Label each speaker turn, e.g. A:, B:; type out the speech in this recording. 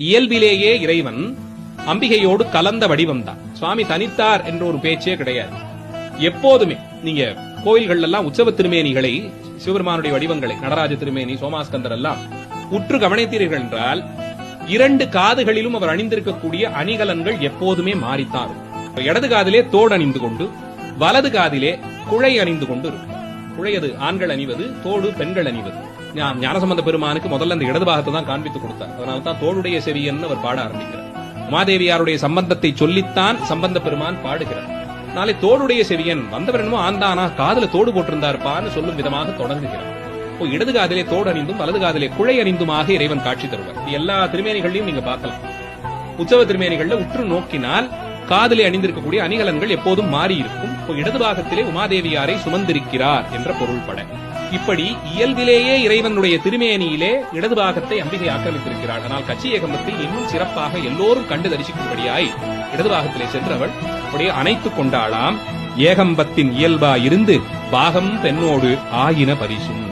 A: இயல்பிலேயே இறைவன் அம்பிகையோடு கலந்த வடிவம் தான். சுவாமி தனித்தார் என்ற ஒரு பேச்சே கிடையாது. எப்போதுமே நீங்க கோயில்கள் எல்லாம் உற்சவ திருமேனிகளை, சிவபெருமானுடைய வடிவங்களை, நடராஜ திருமேனி, சோமாஸ்கந்தர் எல்லாம் உற்று கவனித்தீர்கள் என்றால் இரண்டு காதுகளிலும் அவர் அணிந்திருக்கக்கூடிய அணிகலன்கள் எப்போதுமே மாறித்தான் இருக்கும். இடது காதிலே தோடு அணிந்து கொண்டு, வலது காதிலே குழை அணிந்து கொண்டு இருக்கும். குழையது ஆண்கள் அணிவது, தோடு பெண்கள் அணிவது. ஞானசம்பந்த பெருமானுக்கு முதல்ல அந்த இடது பாகத்தை தான் காண்பித்து கொடுத்தார். அதனால்தான் தோளுடைய செவியன்னு அவர் பாட ஆரம்பிக்கிறார். உமாதேவியாருடைய சம்பந்தத்தை சொல்லித்தான் சம்பந்த பெருமான் பாடுகிறார். நாளை தோளுடைய செவியன் வந்தவர் என்னமோ ஆந்தானா காதுல தோடு போட்டிருந்தார்பான்னு சொல்லும் விதமாக தொடங்குகிறார். இடது காதிலே தோடு அணிந்தும் வலது காதிலே குழை அணிந்துமாக இறைவன் காட்சி தருவார். எல்லா திருமேனிகளையும் நீங்க பார்க்கலாம். உற்சவ திருமேனிகள்ல உற்று நோக்கினால் காதிலே அணிந்திருக்கக்கூடிய அணிகலன்கள் எப்போதும் மாறி இருக்கும். இடது பாகத்திலே உமாதேவியாரை சுமந்திருக்கிறார் என்ற பொருள்பட இப்படி இயல்பிலேயே இறைவனுடைய திருமேனியிலே இடது பாகத்தை அம்பிகை ஆக்கிரமித்திருக்கிறார். ஆனால் கச்சி ஏகம்பத்தில் இன்னும் சிறப்பாக எல்லோரும் கண்டு தரிசிக்கும்படியாய் இடது பாகத்திலே சென்றவள் அப்படியே அணைத்துக் கொண்டாளாம். ஏகம்பத்தின் இயல்பா இருந்து பாகம் பெண்ணோடு ஆயின பரிசும்.